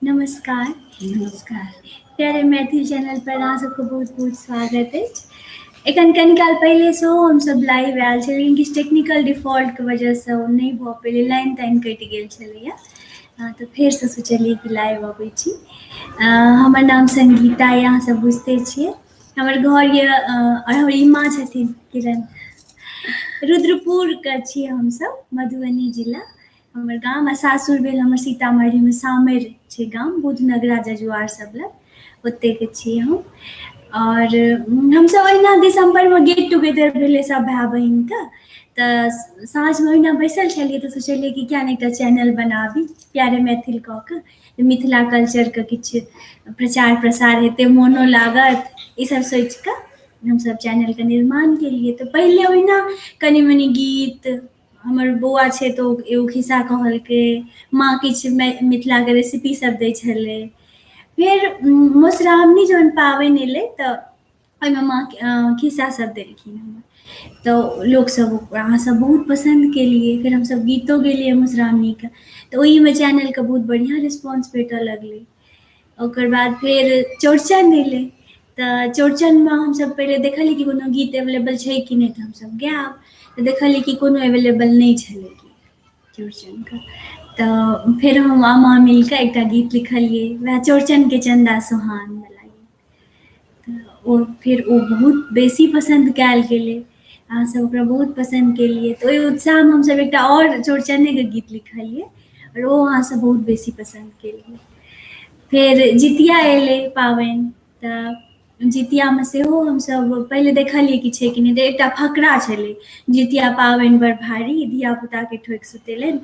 नमस्कार। नमस्कार। प्यारे मैथिल चैनल पर अहाँ सबके बहुत बहुत स्वागत अछि। एखन कनि काल पहिले सेहो हमसब लाइव आयल छलियै, किछु टेक्निकल डिफॉल्टके वजहसँ ओ नहि भऽ पेलै, लाइन ताइन कटि गेल छलैए। तऽ फेरसँ सोचलियै कि लाइव अबै छी। हमर नाम संगीता यए, अहाँसब बुझिते छियै। हमर घर यए और हमर ई माँ छथिन किरण। रुद्रपुरके छियै हमसब, मधुबनी जिला हमर गाम। आ सासुर भेल हमर सीतामढ़ीमे सामेर छै गाम, बुधनगरा जजुआर सब लग ओतेके छियै हम। और हमसब ओहिना दिसम्बरमे गेट टुगेदर भेलै सब भाय बहिनके, तऽ साँझमे ओहिना बैसल छलियै तऽ सोचलियै कि किया नहि एकटा चैनल बनाबी प्यारे मैथिल कऽ कऽ, मिथिला कल्चरके किछु प्रचार प्रसार हेतै, मोनो लागत, ईसब सोचि कऽ हमसब चैनलके निर्माण केलियै। तऽ पहिले ओहिना कनि मनि गीत, हमर बौआ छै तऽ ओ एगो खिस्सा कहलकै, माँ किछु मिथिलाके रेसिपी सब दै छलै। फेर मधुश्रावणी जहन पाबनि एलै तऽ ओहिमे माँ खिस्सा सब देलखिन हमर, तऽ लोकसब अहाँसब बहुत पसन्द केलिए। फेर हमसब गीतो गेलियै मधुश्रावणीके, तऽ ओहिमे चैनलके बहुत बढ़िआँ रिस्पॉन्स भेटऽ लगलै। ओकर बाद फेर चौड़चन एलै, तऽ चौड़चनमे हमसब पहिले देखलियै कि कोनो गीत एवेलेबल छै कि नहि, तऽ हमसब गायब। तऽ देखलियै कि कोनो एवेलेबल नहि छलै गीत चौड़चनके, तऽ फेर हम आ माँ मिलिकऽ एकटा गीत लिखलियै, वएह चौड़चनके चन्दा सोहानवला गीत। तऽ ओ फेर ओ बहुत बेसी पसन्द कयल गेलै, अहाँसब ओकरा बहुत पसन्द केलियै। तऽ ओहि उत्साहमे हमसब एकटा आओर चौड़चनेके गीत लिखलियै, आओर ओ अहाँसब बहुत बेसी पसन्द केलियै। फेर जितिया एलै पाबनि, तऽ जितियामे सेहो हमसब पहिले देखलियै कि छै कि नहि, तऽ एकटा फकरा छलै, जितिया पाबनि बड़ भारी, धियापुताके ठोकि सुतेलनि,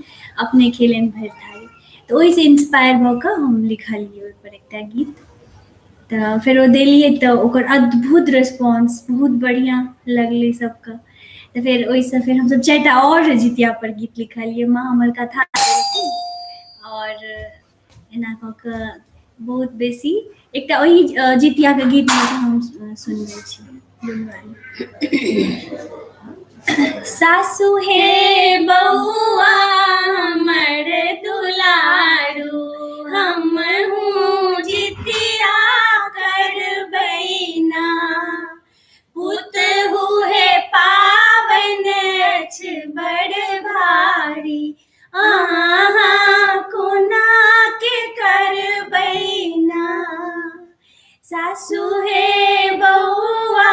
अपने खेलनि भरि थारी। तऽ ओहिसँ इंस्पायर भऽ कऽ हम लिखलियै ओहिपर एकटा गीत। तऽ फेर ओ देलियै तऽ ओकर अद्भुत रिस्पॉन्स, बहुत बढ़िआँ लगलै सबके। तऽ फेर ओहिसँ फेर हमसब 4टा आओर जितियापर गीत लिखलियै, माँ हमर कथा देलखिन, और एना कऽ कऽ बहुत बेसी एकटा ओहि जितियाके गीतमे हम सुनबै छी गुनगुनानी। सासु हे बउआ हमर दुलारू, हमहूँ जितिया करबै ना। पुतहु हे पाबनि अछि बड़ भारी, अहाँ कोना के करबै ना। सासु हे बउआ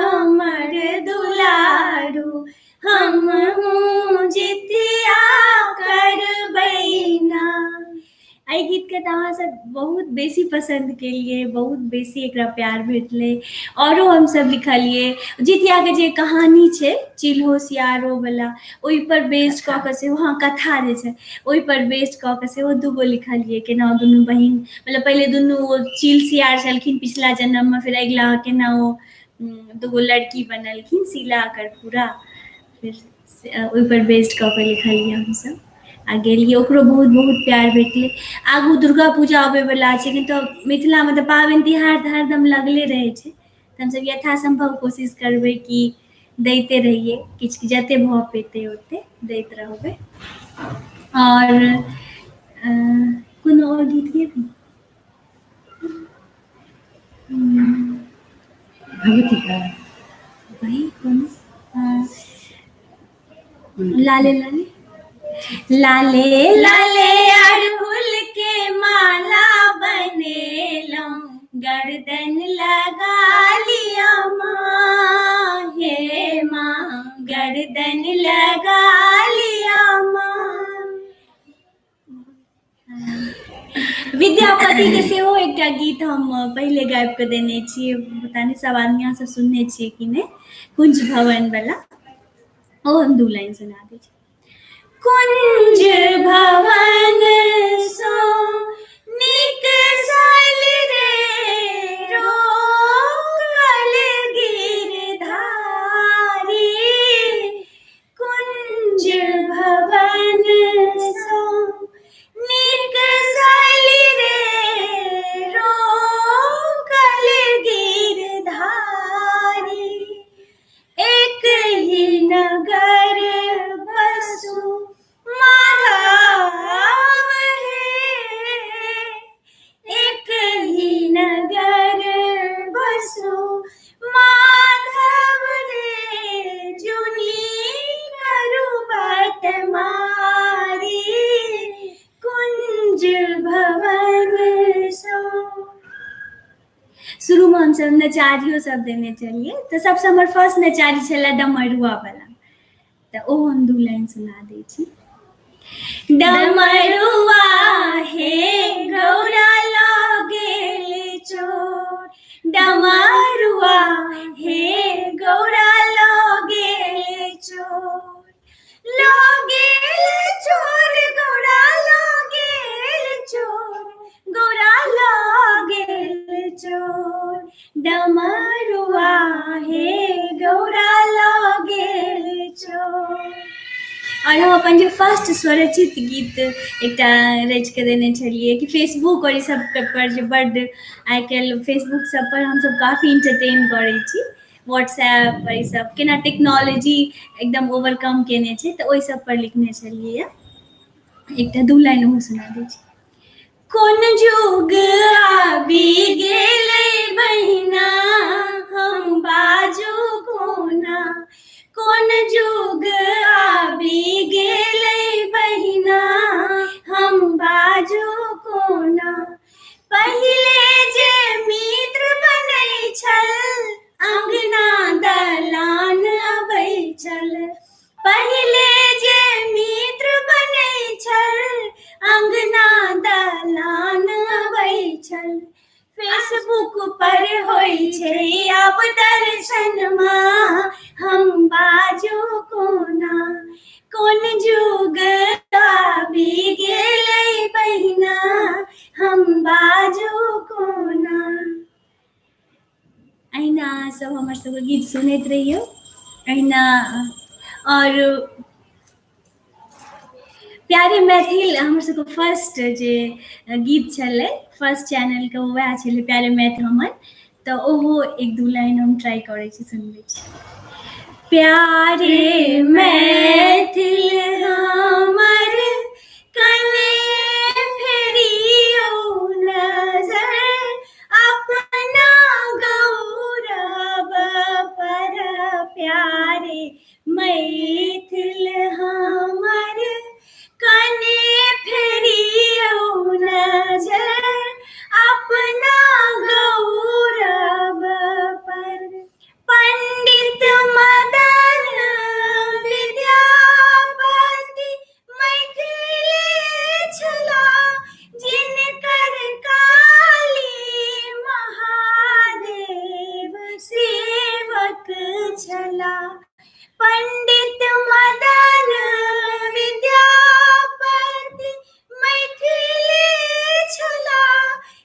हमर दुलारू, हमहूँ जितिया करबै ना। एहि गीतके तऽ अहाँसब बहुत बेसी पसन्द केलिए, बहुत बेसी एकरा प्यार भेटलै। औरो हमसब लिखलिए जितियाके जे कहानी छै चिल होशियारोवला, ओहिपर बेस्ड कऽ कऽ सेहो, हाँ कथा जे छै ओहिपर बेस्ड कऽ कऽ सेहो दूगो लिखलिए, केना ओ दुनू बहिन, मतलब पहिले दुनू ओ चील सियार छलखिन पिछला जन्ममे, फिर अगिला केना ओ दूगो लड़की बनलखिन शीला आ कर्पूरा, फिर ओहिपर बेस्ड कऽ कऽ लिखलिए हमसब आ गेलिए। ओकरो बहुत बहुत प्यार भेटलै। आगू दुर्गा पूजा अबैवला छै, तऽ मिथिलामे तऽ पाबनि तिहार तऽ हरदम लगले रहै छै, तऽ हमसब यथासम्भव कोशिश करबै कि दैते रहिए, किछु जतेक भऽ पेतै ओतेक दैत रहबै। और कोनो आओर गीत गेबी? भगवती का वही कोनो लाले लाले लाले लाले अड़हुल के माला बनेलहुँ, गर्दन लगा लिया माँ, हे माँ गर्दन लगा लिया माँ। विद्यापतिके सेहो एकटा गीत हम पहिले गाबि कऽ देने छियै, पता नहि सब आदमी अहाँ सब सुनने छियै कि नहि, कुञ्ज भवनवला, ओ हम 2 लाइन सुना दै छी। कुञ्ज भवन सो नीक साइल रे, रोकल गिरधारी, कुञ्ज भवन सो नीक साइल रे, रोकल गिरधारी, एक ही नगर बसु माधव हमसब नचारियो सब देने छलिए। तऽ सबसँ हमर फर्स्ट नचारी छलै डमरुआ वाला, तऽ ओ हम 2 लाइन सुना दै छी। डमरुआ हे गौरा लऽ गेल चोर, डमरुआ हे गौरा लऽ गेल चोर, लऽ गेल चोर गौरा लऽ गेल चोर, गौरा लऽ गेल चोर, डमरुआ हे गौरा लऽ गेल चोर। और हम अपन जे फर्स्ट स्वरचित गीत एकटा रचि के देने छलिए कि फेसबुक और ई सब पर जे बड्ड आइ काल्हि फेसबुक सब पर हमसब काफी इंटरटेन करै छी, व्हाट्सएप पर ई सब केना टेक्नोलॉजी एकदम ओवरकम केने छै, तऽ ओहि सब पर लिखने छलिए। एकटा 2 लाइन ओहो सुना दै छी। कोन जुग आबि गेलै बहिना हम बाजू कोना, कोन जुग आबि गेलै बहिना हम बाजू कोना, पहिले जे मित्र बनै छल अंगना दलान अबै छल, पहिले जे मित्र बनै छल अंगना दलान अबै छल, फेसबुक पर होइ छै आब दर्शनमा हम बाजू कोना, कोन जुग आबि गेलै बहिना हम बाजू कोना। अहिना अहाँ सब हमर सबके गीत सुनैत रहियौ अहिना। और प्यारे मैथिल हमर सबके फर्स्ट जे गीत छलै फर्स्ट चैनलके वएह छलै प्यारे मैथिल हमर, तऽ ओहो 1-2 लाइन हम ट्राई करै छी सुनबै छी। प्यारे मैथिल हमर कने फेरियौ नजर अपना गौरव पर, प्यारे मैथिल हमर कने फेरियौ नजर अपना गौरव पर, पंडित मदन विद्यापति मैथिली छलाह, जिनकर काली महादेव सेवक छलाह, पंडित मदन विद्यापति मैथिली छलाह,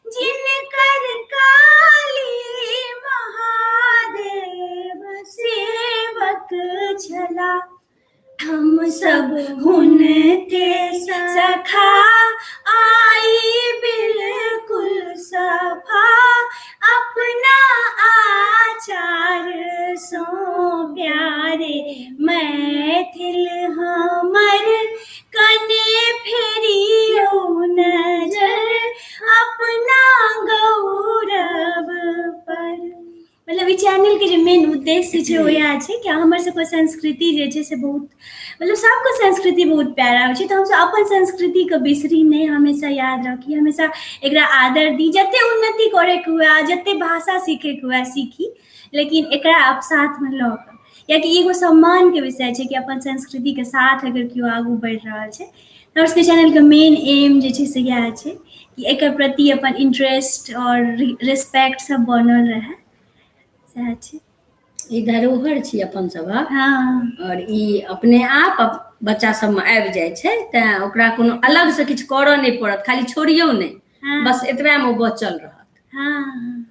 जिनकर काली महादेव सेवक छलाह, हम सब हुनके सखा आई बिल्कुल सफा, अपना आचार सो प्यारे मैथिल हमर कने फेरियौ नजर अपना गौरव पर। मतलब ई चैनल के जे मेन उद्देश्य छै ओ इएह छै कि हमर सबके संस्कृति जे छै से बहुत, मतलब सबके संस्कृति बहुत प्यारा होइ छै, तऽ हमसब अपन संस्कृतिके बिसरी नहि, हमेशा याद रखी, हमेशा एकरा आदर दी, जते उन्नति करैके हुए जते भाषा सीखैके हुए सीखी, लेकिन एकरा आप साथमे लऽ कऽ, कियाकि एगो सम्मानके विषय छै कि अपन संस्कृतिके साथ अगर केओ आगू बढ़ि रहल छै, तऽ हमर सबके चैनलके मेन एम जे छै से इएह छै कि एकर प्रति अपन इंटरेस्ट और रिस्पेक्ट सब बनल रहै, सएह छै। ई धरोहर छी अपन सभक। हाँ। और ई अपने आप बच्चा सबमे आबि जाइ छै, तेँ ओकरा कोनो अलग से किछु करऽ नहि पड़त, खाली छोड़ियौ नहि, हाँ। बस एतबे में बचल रहत। हाँ,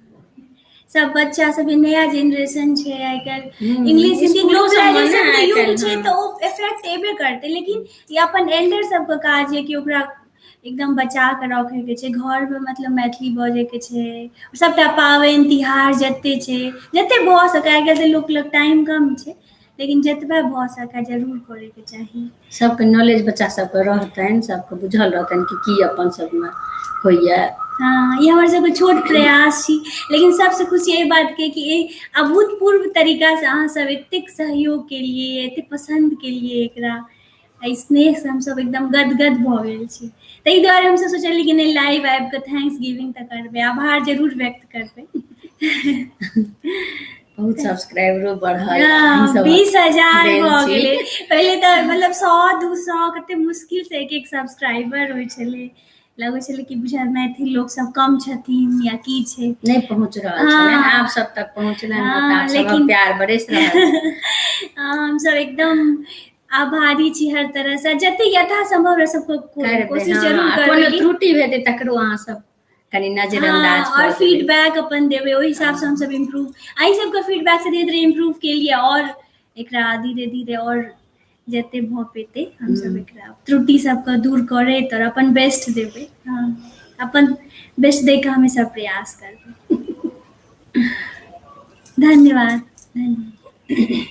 सब बच्चा सब नया जेनरेशन छै आइ काल्हि, इंग्लिश हिंदी स्कूलो सबमे ने ग्लोबलाइजेशन के आइ युग काल्हि, छै हाँ। तऽ ओ इफेक्ट एबे करतै, लेकिन ये अपन एल्डर सबके काज है कि ओकरा एकदम बचा के रखे के छै, घर में मतलब मैथिली बजे के छै, सबटा पाबनि तिहार जते छै जते भऽ सकै, आइ काल्हि तऽ लोक लग टाइम कम छै, लेकिन जतबे भऽ सकै जरूर करैके चाही। सबके नॉलेज बच्चा सबके रहतनि, सबके बुझल रहतनि कि की अपन सबमे होइए। हाँ, ये हमर सबके छोट प्रयास छी, लेकिन सबसे खुशी एहि बातके कि अभूतपूर्व तरीकासँ अहाँ सब एतेक सहयोग केलिए, एतेक पसन्द केलिए एकरा, एहि स्नेहसँ हमसब एकदम गदगद भऽ गेल छी, ताहि दुआरे हमसब सोचलिए कि नहि लाइव आबि कऽ थैंक्स गिविंग तऽ करबै, आभार जरूर व्यक्त करबै। बहुत सब्सक्राइबरो बढ़ल अहीं सब 20,000 देन भऽ छी। गेलै। पहिले तऽ मतलब 100-200 कते मुश्किल से एक सब्सक्राइबर होइ छलै, लगै छलै कि बुझाय मैथिल लोक सब कम छथिन या की छै। नहीं पहुंच रहल छलनि, हाँ आब सब तक पहुंचलनि तऽ हाँ आब सबक लेकिन प्यार बरसि रहल। हम सब एकदम आभारी छी हर तरह से, जते यथासंभव रह सबको करबै कोशिश जरूर हाँ, आ करबै कोनो कि त्रुटि हेतै तकरो अहाँ सब कनि नजरअंदाज हाँ, और कऽ देबै। फीडबैक अपन देबै, ओहि हिसाब से हम सब इम्प्रूव, अहीं सबके फीडबैक से धीरे धीरे इम्प्रूव केलिए, और एकरा धीरे धीरे और जते भऽ पेतै हम सब एकरा त्रुटि सबके दूर करैत और अपन बेस्ट देबै। हाँ, अपन बेस्ट दै के हमेशा प्रयास करबै। धन्यवाद। धन्यवाद।